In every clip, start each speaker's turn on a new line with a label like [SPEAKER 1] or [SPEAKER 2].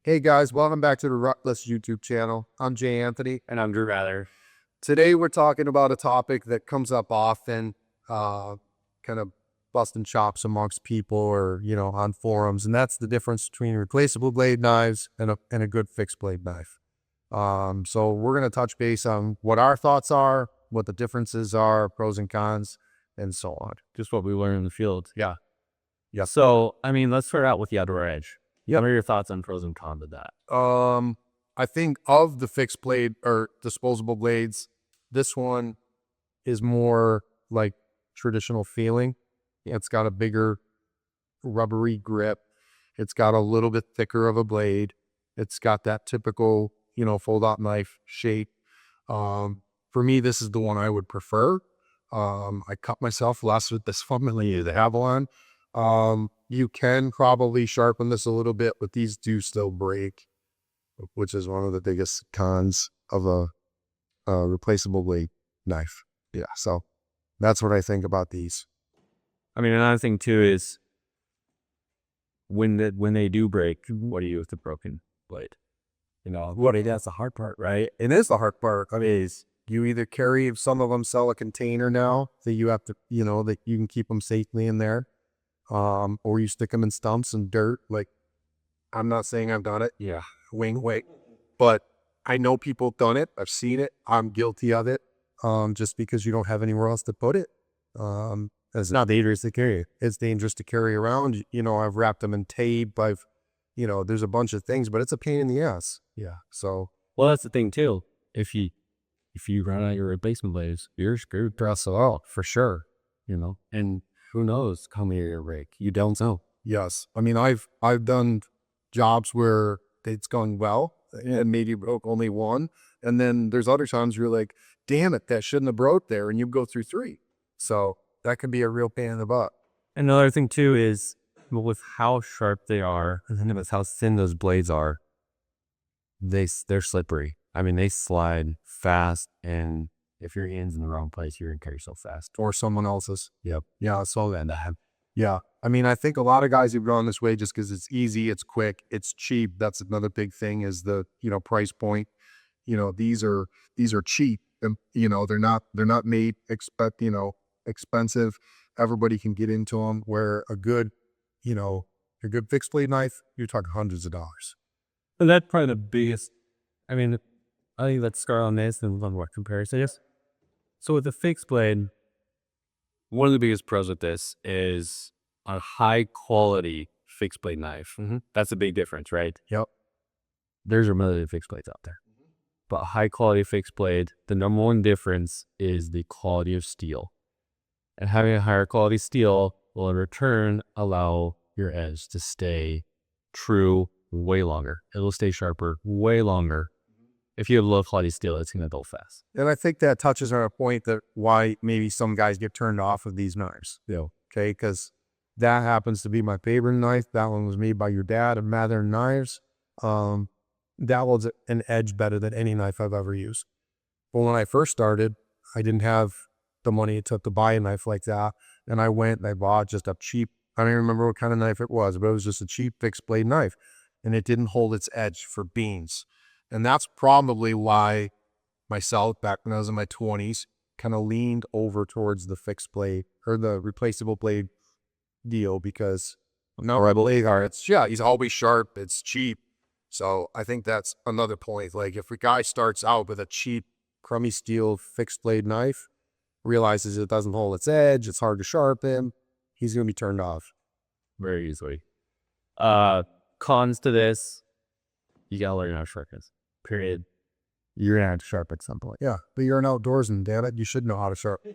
[SPEAKER 1] Hey guys, welcome back to the Rutless YouTube channel. I'm Jay Anthony.
[SPEAKER 2] And I'm Drew Rather.
[SPEAKER 1] Today we're talking about a topic that comes up often, kind of busting chops amongst people or, on forums, and that's the difference between replaceable blade knives and a good fixed blade knife. So we're going to touch base on what our thoughts are, what the differences are, pros and cons, and so on.
[SPEAKER 2] Just what we learn in the field.
[SPEAKER 1] Yeah.
[SPEAKER 2] So, let's start out with the outdoor edge. What are your thoughts on pros and cons of that?
[SPEAKER 1] I think of the fixed blade or disposable blades, this one is more like traditional feeling. It's got a bigger rubbery grip. It's got a little bit thicker of a blade. It's got that typical, fold out knife shape. For me, this is the one I would prefer. I cut myself less with this one than I use the Avalon. You can probably sharpen this a little bit, but these do still break, which is one of the biggest cons of a replaceable blade knife. Yeah, so that's what I think about these.
[SPEAKER 2] Another thing too is when they do break, what do you do with the broken blade?
[SPEAKER 1] That's the hard part, right? It is the hard part. You either carry, some of them sell a container now that you have to, that you can keep them safely in there. Or you stick them in stumps and dirt. Like, I'm not saying I've done it.
[SPEAKER 2] Yeah.
[SPEAKER 1] Wing, but I know people have done it. I've seen it. I'm guilty of it. Just because you don't have anywhere else to put it. It's not dangerous to carry. It's dangerous to carry around. I've wrapped them in tape. There's a bunch of things, but it's a pain in the ass. Yeah. So.
[SPEAKER 2] Well, that's the thing too. If you run out of your replacement blades, you're screwed.
[SPEAKER 1] Dress it out for sure.
[SPEAKER 2] And who knows, come here your break. You don't know.
[SPEAKER 1] Yes. I've done jobs where it's gone well and maybe broke only one. And then there's other times where you're like, damn it, that shouldn't have broke there. And you go through three. So that can be a real pain in the butt.
[SPEAKER 2] Another thing too is with how sharp they are and with how thin those blades are, they're slippery. They slide fast, and if your hand's in the wrong place, you're going to carry yourself fast.
[SPEAKER 1] Or someone else's.
[SPEAKER 2] Yep.
[SPEAKER 1] Yeah, I saw that. Yeah. I think a lot of guys have gone this way just because it's easy, it's quick, it's cheap. That's another big thing is the, price point. These are cheap and, they're not made expensive. Everybody can get into them, where a good fixed blade knife, you're talking hundreds of dollars.
[SPEAKER 2] And that's probably the biggest, I think let's start on this and on what comparison is. So with the fixed blade, one of the biggest pros with this is a high quality fixed blade knife. That's a big difference, right?
[SPEAKER 1] Yep.
[SPEAKER 2] There's a million fixed blades out there. But high quality fixed blade, the number one difference is the quality of steel. And having a higher quality steel will in return allow your edge to stay true way longer. It'll stay sharper way longer. If you have low quality steel, it's going to go fast.
[SPEAKER 1] And I think that touches on a point that why maybe some guys get turned off of these knives. Okay, because that happens to be my favorite knife. That one was made by your dad, and Mather Knives. That was an edge better than any knife I've ever used. But when I first started, I didn't have the money it took to buy a knife like that. And I went and I bought just a cheap, I don't even remember what kind of knife it was, but it was just a cheap fixed blade knife. And it didn't hold its edge for beans. And that's probably why myself, back when I was in my 20s, kind of leaned over towards the fixed blade or the replaceable blade deal, because he's always sharp, it's cheap. So I think that's another point. Like, if a guy starts out with a cheap, crummy steel fixed blade knife, realizes it doesn't hold its edge, it's hard to sharpen, he's going to be turned off
[SPEAKER 2] very easily. Cons to this, you got to learn how to sharpen. Period. You're going to have to sharpen at some point.
[SPEAKER 1] Yeah, but you're an outdoorsman, damn it. You should know how to sharpen.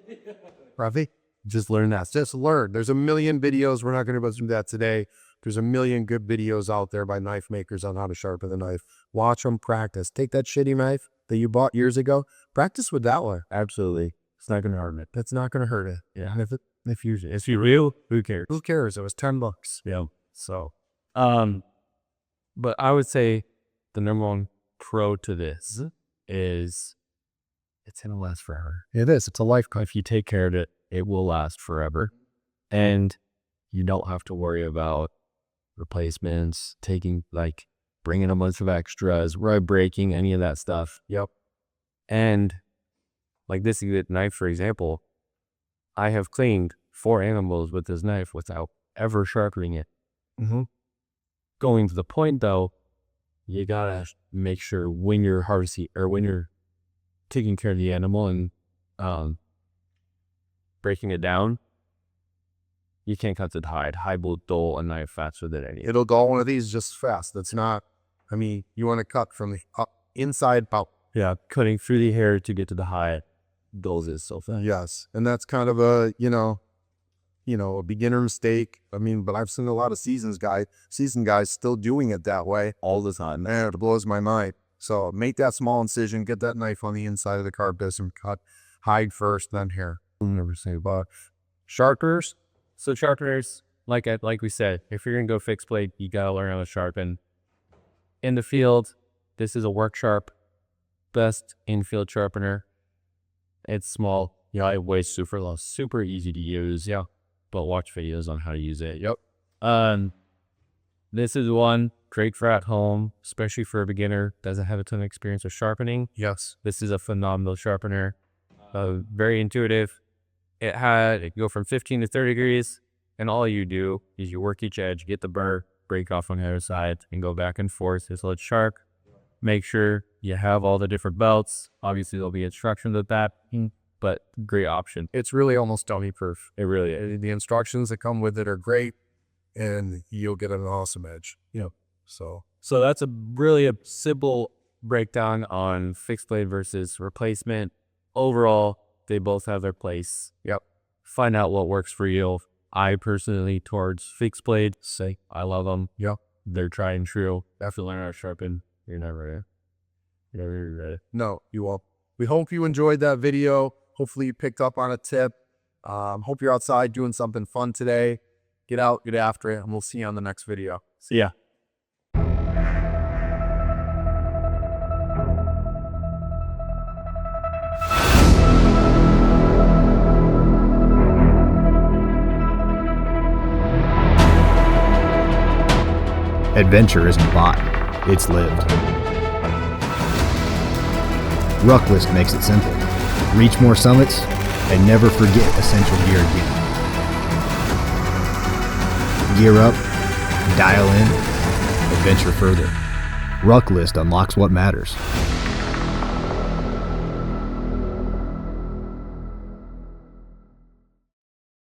[SPEAKER 1] Rafi?
[SPEAKER 2] Just learn that.
[SPEAKER 1] Just learn. There's a million videos. We're not going to go through that today. There's a million good videos out there by knife makers on how to sharpen the knife. Watch them practice. Take that shitty knife that you bought years ago. Practice with that one.
[SPEAKER 2] Absolutely. It's not going to hurt it.
[SPEAKER 1] It's not going to hurt it.
[SPEAKER 2] Yeah. If you're real, who cares?
[SPEAKER 1] Who cares? It was $10.
[SPEAKER 2] Yeah. So, but I would say the number one pro to this is it's going to last forever.
[SPEAKER 1] It is. It's a lifetime.
[SPEAKER 2] If you take care of it, it will last forever. And you don't have to worry about replacements, taking, like, bringing a bunch of extras, rub breaking, any of that stuff.
[SPEAKER 1] Yep.
[SPEAKER 2] And like this knife, for example, I have cleaned 4 animals with this knife without ever sharpening it.
[SPEAKER 1] Mm-hmm.
[SPEAKER 2] Going to the point though, you gotta make sure when you're harvesting or when you're taking care of the animal and breaking it down, you can't cut the hide. Hide will dull a knife faster than any.
[SPEAKER 1] It'll dull one of these just fast. That's not, I mean, you want to cut from the inside out.
[SPEAKER 2] Yeah, cutting through the hair to get to the hide dulls it so fast.
[SPEAKER 1] Yes. And that's kind of a, a beginner mistake. I mean, but I've seen a lot of seasoned guys still doing it that way.
[SPEAKER 2] All the time.
[SPEAKER 1] Man, it blows my mind. So make that small incision, get that knife on the inside of the carapace and cut hide first, then hair. I'll never say about sharpeners.
[SPEAKER 2] So sharpeners, like we said, if you're gonna go fixed blade, you gotta learn how to sharpen. In the field, this is a work sharp, best infield sharpener. It's small. Yeah, it weighs super low, super easy to use. Yeah, but watch videos on how to use it.
[SPEAKER 1] Yep.
[SPEAKER 2] This is one great for at home, especially for a beginner doesn't have a ton of experience with sharpening.
[SPEAKER 1] Yes.
[SPEAKER 2] This is a phenomenal sharpener. Very intuitive. It can go from 15 to 30 degrees, and all you do is you work each edge, get the burr, break off on the other side, and go back and forth until it's sharp. Make sure you have all the different belts. Obviously, there'll be instructions with that, but great option.
[SPEAKER 1] It's really almost dummy proof.
[SPEAKER 2] It really is.
[SPEAKER 1] The instructions that come with it are great, and you'll get an awesome edge.
[SPEAKER 2] Yep.
[SPEAKER 1] So
[SPEAKER 2] that's a really simple breakdown on fixed blade versus replacement. Overall, they both have their place.
[SPEAKER 1] Yep.
[SPEAKER 2] Find out what works for you. I personally towards fixed blade. Say I love them.
[SPEAKER 1] Yep.
[SPEAKER 2] They're tried and true. After learning how to sharpen, you're never ready.
[SPEAKER 1] No, you won't. We hope you enjoyed that video. Hopefully you picked up on a tip. Hope you're outside doing something fun today. Get out, get after it, and we'll see you on the next video.
[SPEAKER 2] See ya.
[SPEAKER 3] Adventure isn't bought, it's lived. Rucklist makes it simple. Reach more summits and never forget essential gear again. Gear up, dial in, adventure further. Rucklist unlocks what matters.